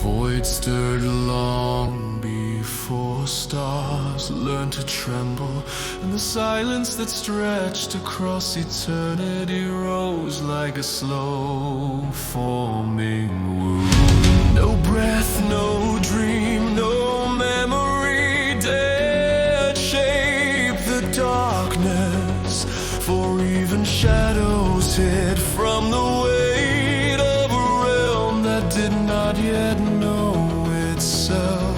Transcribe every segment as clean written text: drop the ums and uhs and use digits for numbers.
void stirred long before stars learned to tremble, and the silence that stretched across eternity rose like a slow forming wound. No breath, no dream, no memory dared shape the darkness, for even shadows hid from the weight of a realm that did not yet know itself.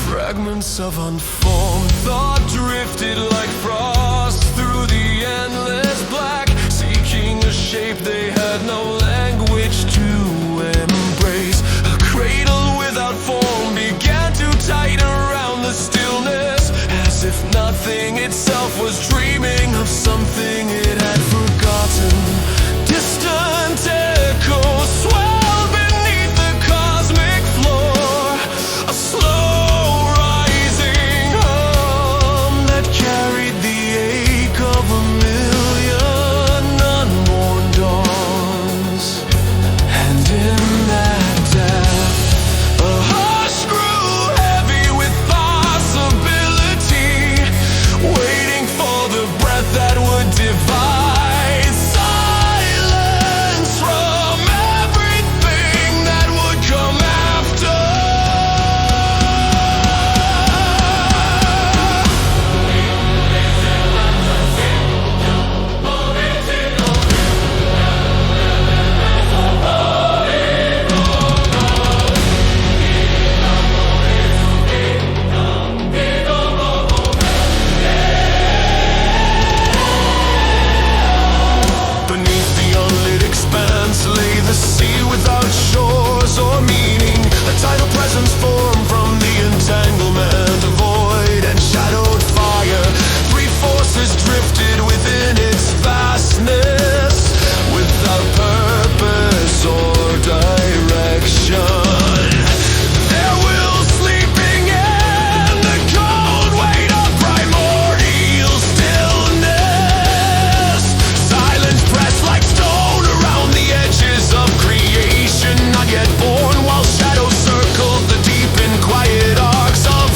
Fragments of unformed thought drifted like frost through the endless black, seeking a shape they had no language to embrace. A cradle without form began to tighten around the stillness, as if nothing itself was dreaming of something it had forgotten. Distant echoes swelled beneath the cosmic floor, a slow rising hum that carried the ache of a million unborn dawns. And in that depth, a hush grew heavy with possibility, waiting for the breath that would divide silence from everything that would come after. Beneath the unlit expanse lay the sea without shores or meaning. A tidal presence formed from the entanglement of void and shadowed fire. Three forces drifted within its vastness, without purpose or direction. Their will sleeping in the cold weight of primordial stillness. Silence pressed like stone around the edges of creation not yet born, while shadows circled the deep and quiet arcs of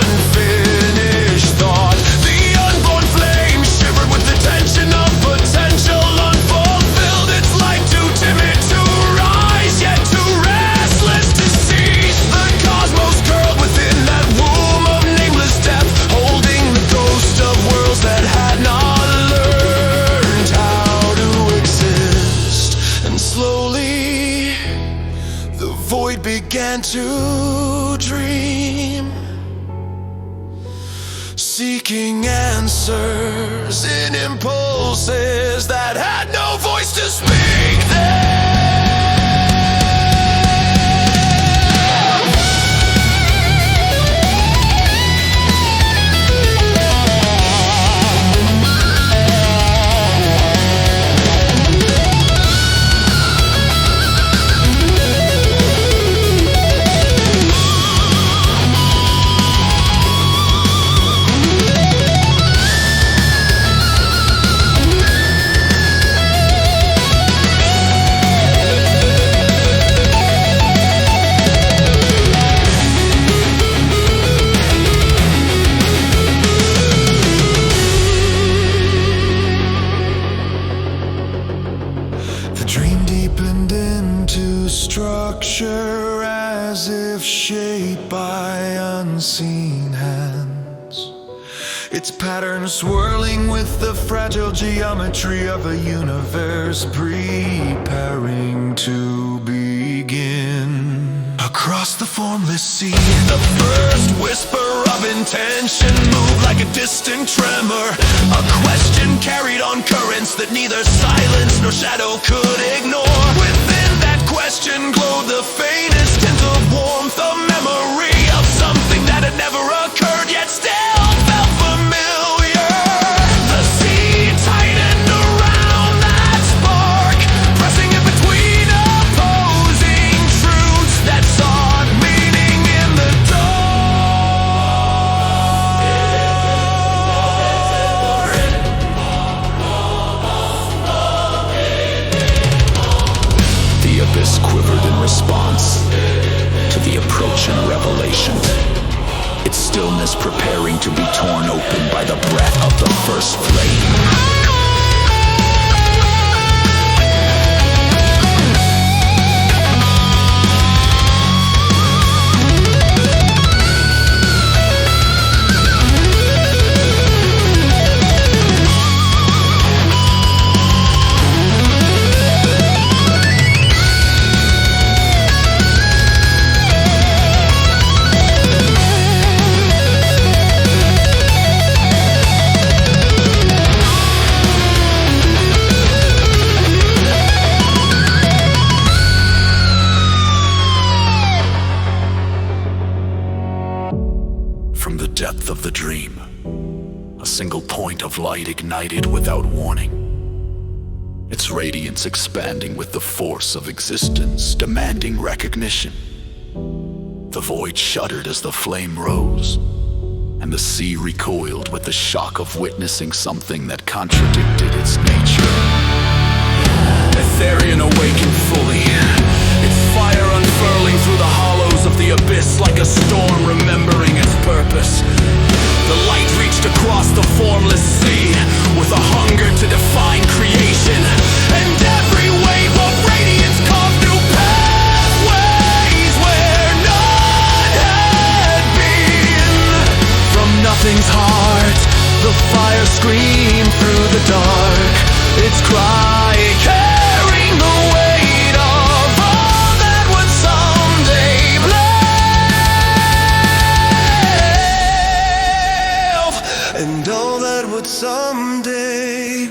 unfinished thought. The unborn flame shivered with the tension of potential unfulfilled, its light too timid to rise, yet too restless to cease. The cosmos curled within that womb of nameless depth, holding the ghost of worlds that had not learned how to exist. And slowly the void began to dream, seeking answers in impulses that had no voice to speak them. The dream deepened into structure, as if shaped by unseen hands, its pattern swirling with the fragile geometry of a universe preparing to begin. Across the formless sea, the first whisper of intention moved like a distant tremor, a question carried on currents that neither silence nor shadow could ignore. Within that question glowed the faintest hint of warmth, a memory of something that had never occurred, yet still felt familiar. The sea tightened around that spark, pressing in between opposing truths that sought meaning in the dark. The abyss quivered in response. the approaching revelation. Its stillness preparing to be torn open by the breath of the first flame. From the depth of the dream, a single point of light ignited without warning. Its radiance expanding with the force of existence, demanding recognition. The void shuddered as the flame rose, and the sea recoiled with the shock of witnessing something that contradicted its nature. Aetherion awakened fully, its fire unfurling through the hollows of the abyss like a storm remembering its purpose. The light reached across the formless sea with a hunger to define creation, and every wave of radiance carved new pathways where none had been. From nothing's heart, the fire screamed through the dark, its cry carrying the weight of all that would someday live, and all that would someday.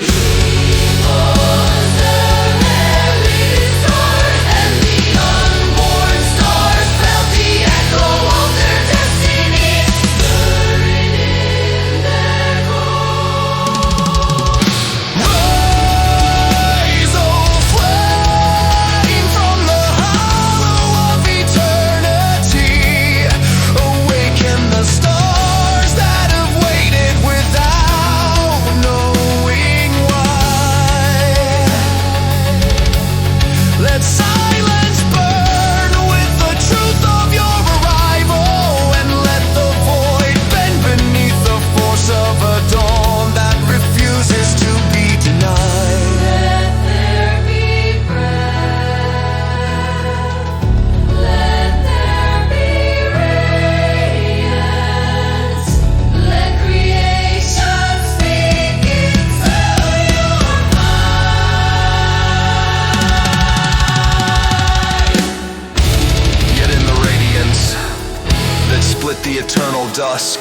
The eternal dusk,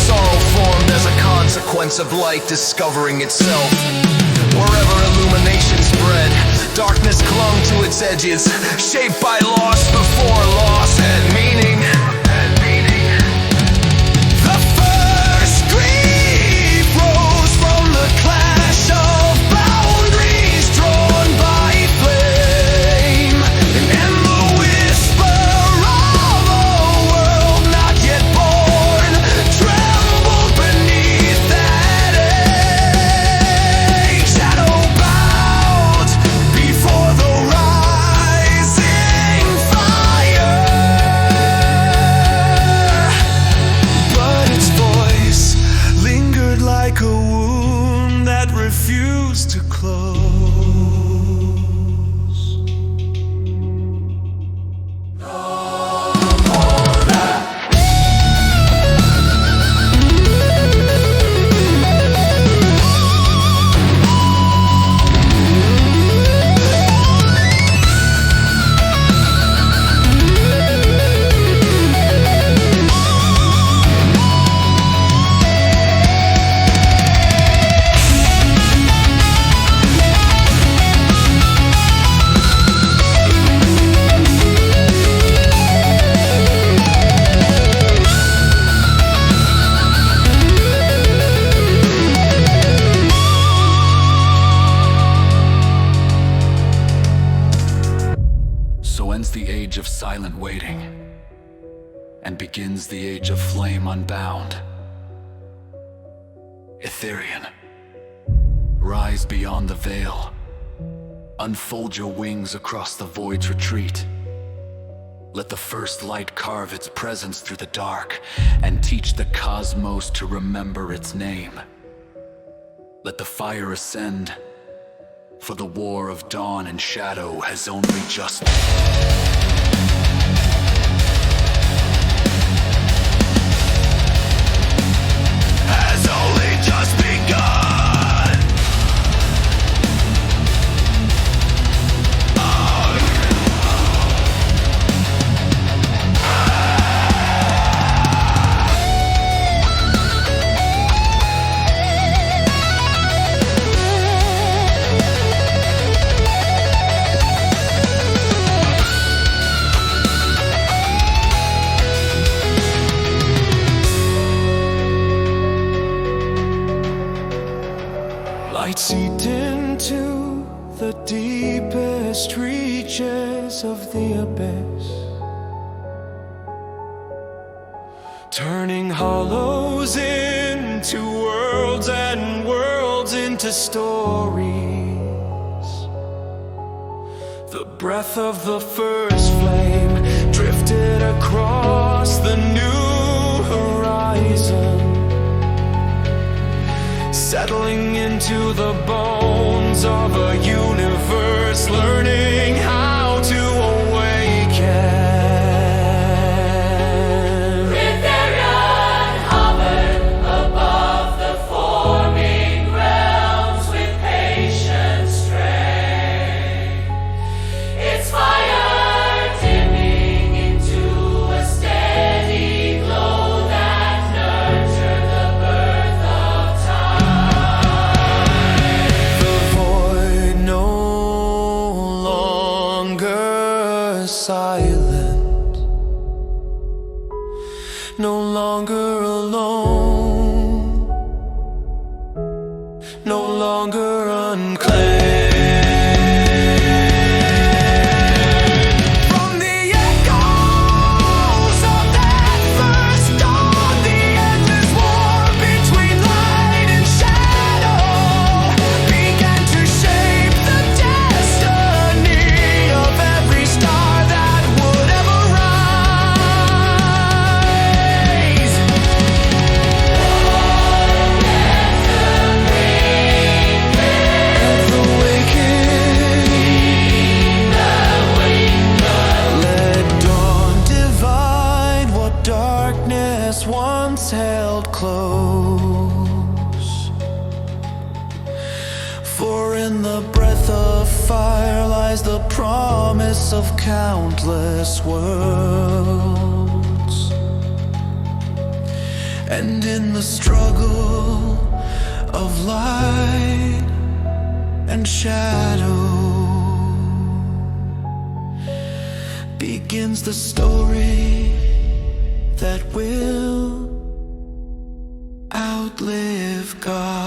sorrow formed as a consequence of light discovering itself. Wherever illumination spread, darkness clung to its edges, shaped by loss before loss had meaning. The first grief rose from the clash of boundaries drawn by flame, and the whisper of a world not yet born trembled beneath that age. Shadow bowed before the rising fire, but its voice lingered like a wound that refused to close. So ends the age of silent waiting, and begins the age of flame unbound. Aetherion, rise beyond the veil. Unfold your wings across the void's retreat. Let the first light carve its presence through the dark and teach the cosmos to remember its name. Let the fire ascend, for the war of dawn and shadow has only just begun. Light seeped into the deepest reaches of the abyss, turning hollows into worlds and worlds into stories. The breath of the first flame drifted across the new horizon, settling into the bones of a universe, learning how to awaken. Aetherion hovered above the forming realms with patient strength, its fire dimming into a steady glow that nurtured the birth of time. Silent, no longer alone, no longer unclaimed. From the echoes of that first dawn, the endless war between light and shadow began to shape the destiny of every star that would ever rise. Of the waking, let dawn divide what darkness once held close. For in the breath of fire lies the promise of countless worlds, and in the struggle of light and shadow begins the story that will outlive God.